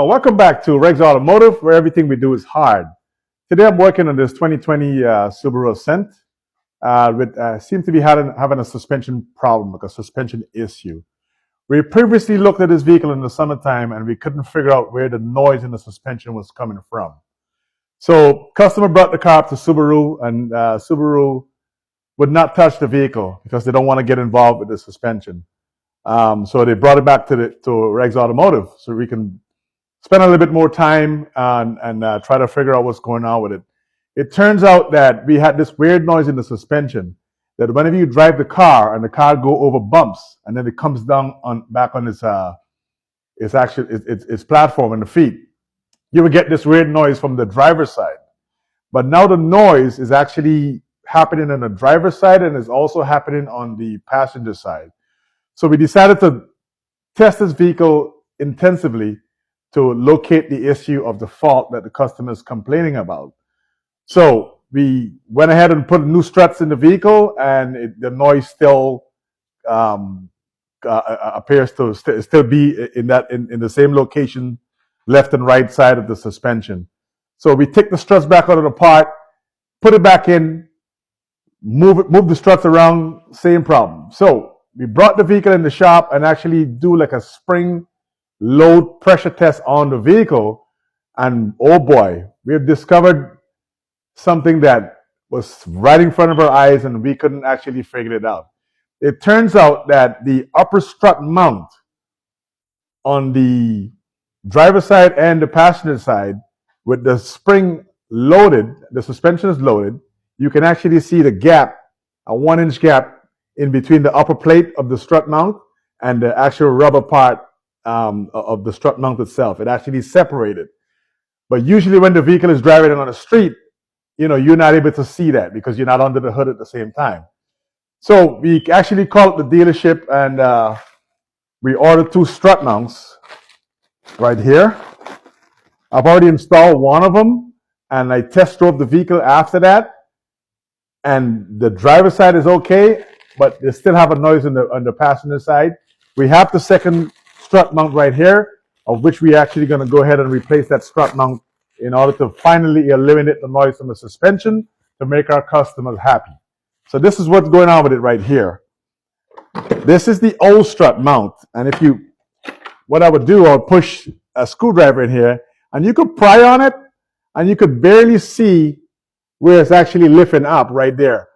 Welcome back to Regs Automotive, where everything we do is hard. Today I'm working on this 2020 Subaru Ascent. Seems to be having a suspension problem, like a suspension issue. We previously looked at this vehicle in the summertime and we couldn't figure out where the noise in the suspension was coming from. So customer brought the car up to Subaru, and Subaru would not touch the vehicle because they don't want to get involved with the suspension. So they brought it back to Regs Automotive so we can spend a little bit more time and try to figure out what's going on with it. It turns out that we had this weird noise in the suspension that whenever you drive the car and the car go over bumps and then it comes down back on its platform and the feet, you would get this weird noise from the driver's side. But now the noise is actually happening on the driver's side and is also happening on the passenger side. So we decided to test this vehicle intensively to locate the issue of the fault that the customer is complaining about. So we went ahead and put new struts in the vehicle, and the noise still appears to still be in the same location, left and right side of the suspension. So we take the struts back out of the part, put it back in, move the struts around, same problem. So we brought the vehicle in the shop and actually do like a spring load pressure test on the vehicle, and oh boy, we have discovered something that was right in front of our eyes and we couldn't actually figure it out. It turns out that the upper strut mount on the driver's side and the passenger side, with the spring loaded, the suspension is loaded, you can actually see the gap, a 1-inch gap in between the upper plate of the strut mount and the actual rubber part of the strut mount itself. It actually separated. But usually when the vehicle is driving on the street, you're not able to see that because you're not under the hood at the same time. So we actually called the dealership and we ordered 2 strut mounts right here. I've already installed one of them and I test drove the vehicle after that. And the driver's side is okay, but they still have a noise on the passenger side. We have the second strut mount right here, of which we actually going to go ahead and replace that strut mount in order to finally eliminate the noise from the suspension to make our customers happy. So this is what's going on with it right here. This is the old strut mount, and what I would do, I would push a screwdriver in here, and you could pry on it, and you could barely see where it's actually lifting up right there.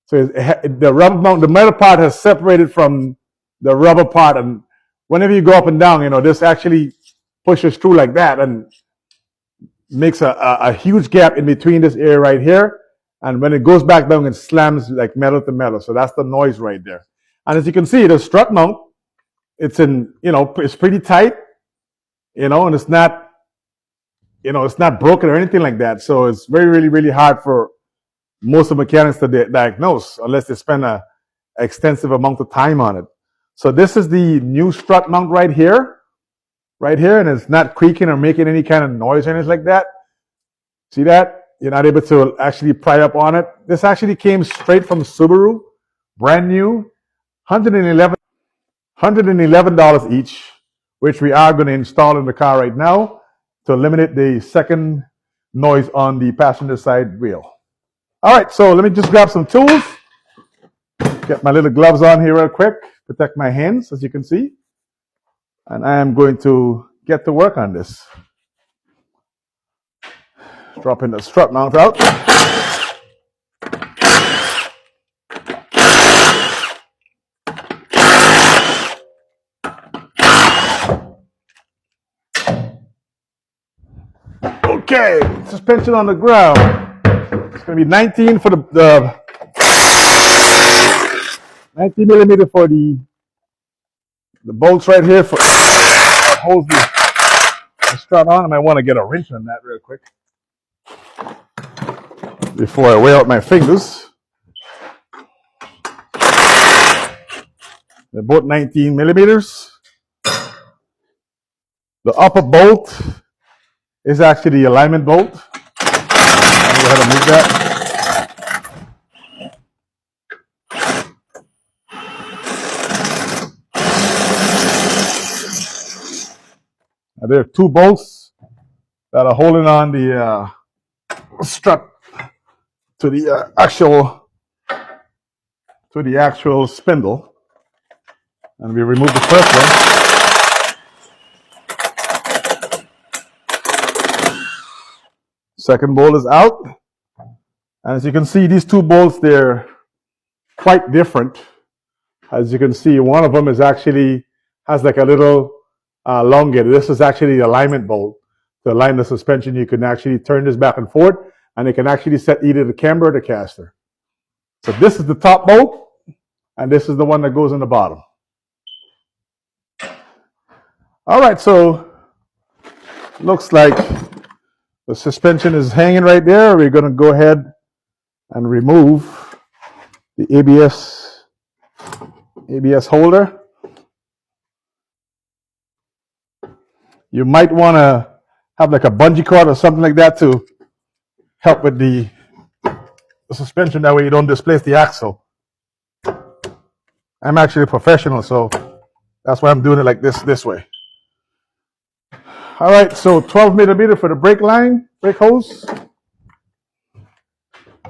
So the rubber mount, the metal part has separated from the rubber part, and whenever you go up and down, this actually pushes through like that and makes a huge gap in between this area right here. And when it goes back down, it slams like metal to metal. So that's the noise right there. And as you can see, the strut mount, it's it's pretty tight, and it's not, it's not broken or anything like that. So it's very, really, really hard for most of the mechanics to diagnose unless they spend an extensive amount of time on it. So this is the new strut mount right here, and it's not creaking or making any kind of noise or anything like that. See that? You're not able to actually pry up on it. This actually came straight from Subaru, brand new, $111 each, which we are going to install in the car right now to eliminate the second noise on the passenger side wheel. All right, so let me just grab some tools. Get my little gloves on here real quick. Protect my hands, as you can see. And I am going to get to work on this. Dropping the strut mount out. Okay, suspension on the ground. It's going to be 19 for the 19 millimeter for the bolts right here for hold the strut on. I might want to get a wrench on that real quick before I wear out my fingers. They're both 19 millimeters. The upper bolt is actually the alignment bolt. I'll go ahead and move that. Now, there are two bolts that are holding on the strut to the actual spindle, and we remove the first one. Second bolt is out, and as you can see, these two bolts, they're quite different. As you can see, one of them is actually has like a little elongated. This is actually the alignment bolt to align the suspension. You can actually turn this back and forth, and it can actually set either the camber or the caster. So this is the top bolt, and this is the one that goes in the bottom. All right, so looks like the suspension is hanging right there. We're going to go ahead and remove the ABS holder. You might want to have like a bungee cord or something like that to help with the suspension. That way you don't displace the axle. I'm actually a professional, so that's why I'm doing it like this way. All right, so 12 millimeter for the brake line, brake hose.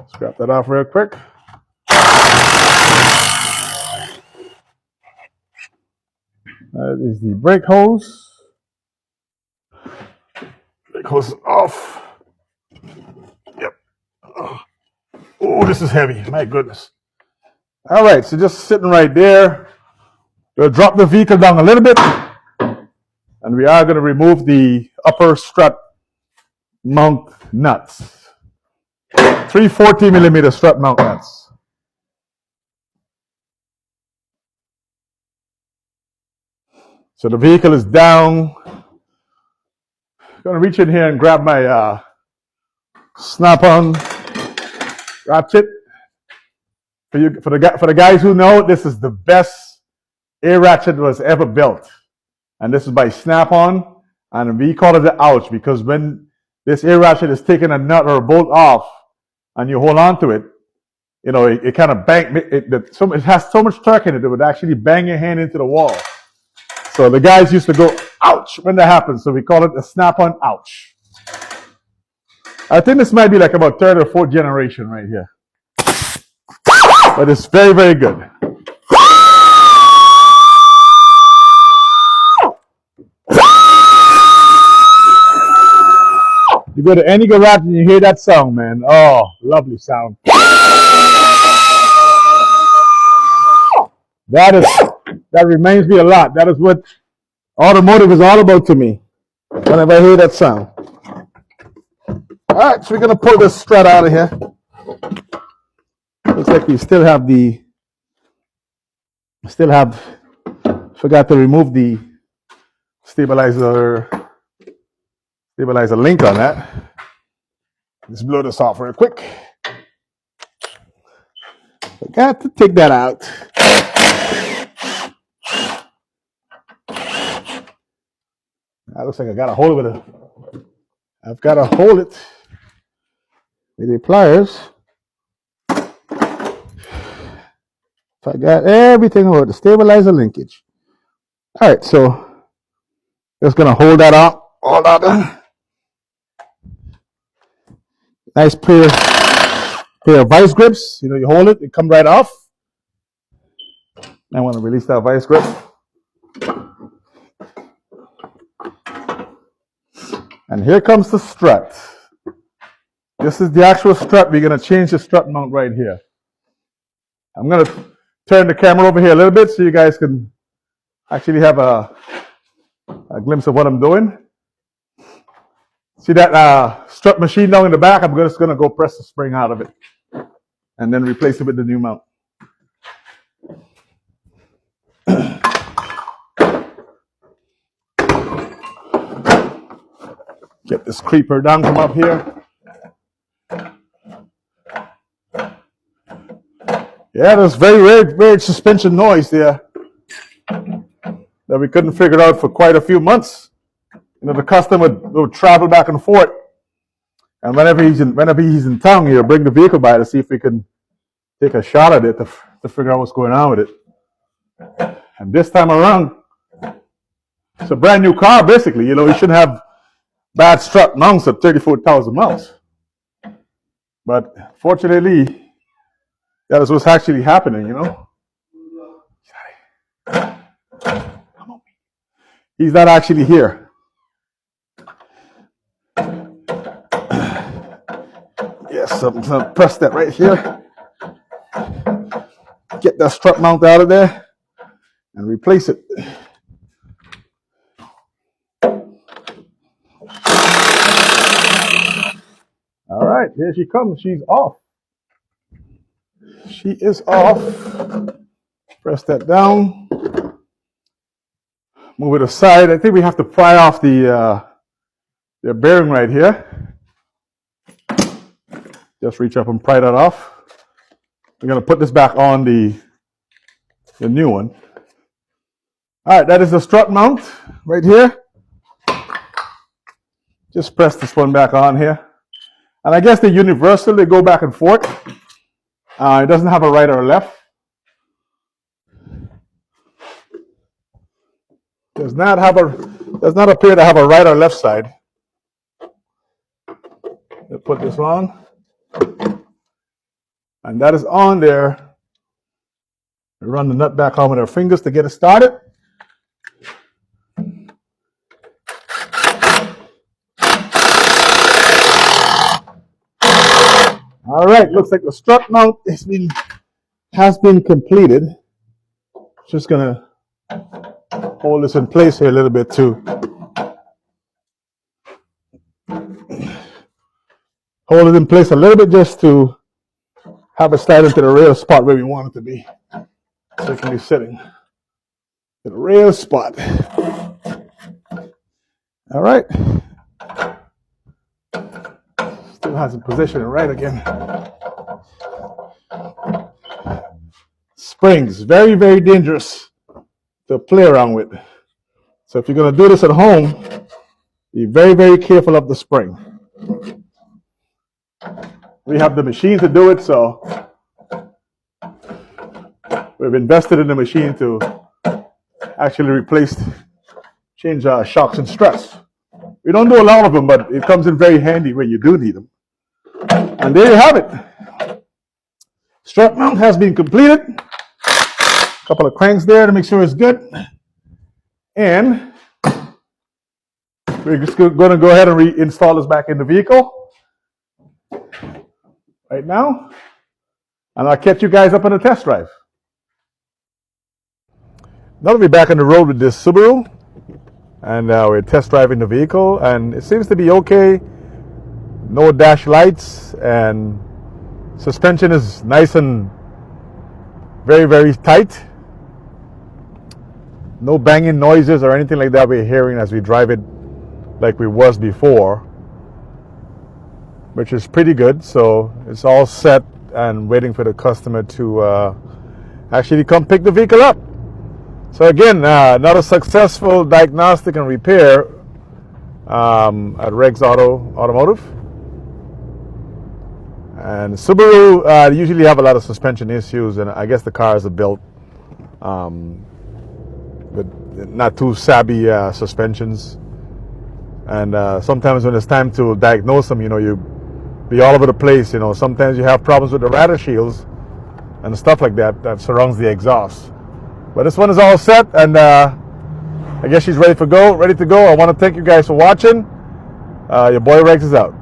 Scrap that off real quick. That is the brake hose. Brake hose is off. Yep. Oh, this is heavy. My goodness. All right, so just sitting right there. We'll drop the vehicle down a little bit, and we are going to remove the upper strut mount nuts. 3 14 millimeter strut mount nuts. So the vehicle is down. I'm going to reach in here and grab my snap-on ratchet. For the guys who know, this is the best air ratchet that was ever built. And this is by Snap-on. And we call it the ouch, because when this air ratchet is taking a nut or a bolt off and you hold on to it, you know, it kind of it has so much torque in it, it would actually bang your hand into the wall. So the guys used to go, ouch, when that happens. So we call it the Snap-on ouch. I think this might be like about third or fourth generation right here. But it's very, very good. You go to any garage and you hear that sound, man. Oh, lovely sound. That reminds me a lot. That is what automotive is all about to me, whenever I hear that sound. All right, so we're going to pull this strut out of here. Looks like we still have forgot to remove the stabilizer link on that. Let's blow this off real quick. Forgot to take that out. That looks like I got to hold it with I've got to hold it with the pliers. So I got everything about the stabilizer linkage. All right, so just gonna hold that up, all that. Nice pair of vice grips. You know, you hold it, it comes right off. I want to release that vice grip. And here comes the strut. This is the actual strut. We're gonna change the strut mount right here. I'm gonna turn the camera over here a little bit so you guys can actually have a glimpse of what I'm doing. See that strut machine down in the back? I'm just going to go press the spring out of it and then replace it with the new mount. Get this creeper down from up here. Yeah, there's very weird suspension noise there that we couldn't figure out for quite a few months. You know, the customer would travel back and forth, and whenever he's in town, he'll bring the vehicle by to see if we can take a shot at it to figure out what's going on with it. And this time around, It's a brand new car, basically. You know, you shouldn't have bad strut mounts at 34,000 miles. But fortunately, that is what's actually happening, you know. He's not actually here. Yes, I'm going to press that right here. Get that strut mount out of there and replace it. All right, here she comes. She's off. She is off. Press that down. Move it aside. I think we have to pry off the bearing right here. Just reach up and pry that off. We're going to put this back on the new one. All right, that is the strut mount right here. Just press this one back on here. And I guess they're universal. They go back and forth. It doesn't have a right or a left. Does not appear to have a right or left side. We'll put this on. And that is on there. We run the nut back on with our fingers to get it started. All right, looks like the strut mount has been completed. Just gonna hold this in place here a little bit too. Hold it in place a little bit just to have it slide into the rail spot where we want it to be. So it can be sitting in the rail spot. All right. Still hasn't positioned it right again. Springs, very, very dangerous to play around with. So if you're going to do this at home, be very, very careful of the spring. We have the machine to do it, so we've invested in the machine to actually change shocks and struts. We don't do a lot of them, but it comes in very handy when you do need them. And there you have it. Strut mount has been completed. A couple of cranks there to make sure it's good. And we're just going to go ahead and reinstall this back in the vehicle right now. And I'll catch you guys up on a test drive. Now that we're back on the road with this Subaru, and we're test driving the vehicle, and it seems to be okay. No dash lights, and suspension is nice and very, very tight. No banging noises or anything like that we're hearing as we drive it like we was before, which is pretty good. So it's all set and waiting for the customer to actually come pick the vehicle up. So again, another successful diagnostic and repair at Rex Automotive. And Subaru usually have a lot of suspension issues, and I guess the cars are built with not too savvy suspensions. And sometimes when it's time to diagnose them, you know, you be all over the place. You know, sometimes you have problems with the radar shields and stuff like that surrounds the exhaust. But this one is all set, and I guess she's ready to go. I want to thank you guys for watching. Your boy Rex is out.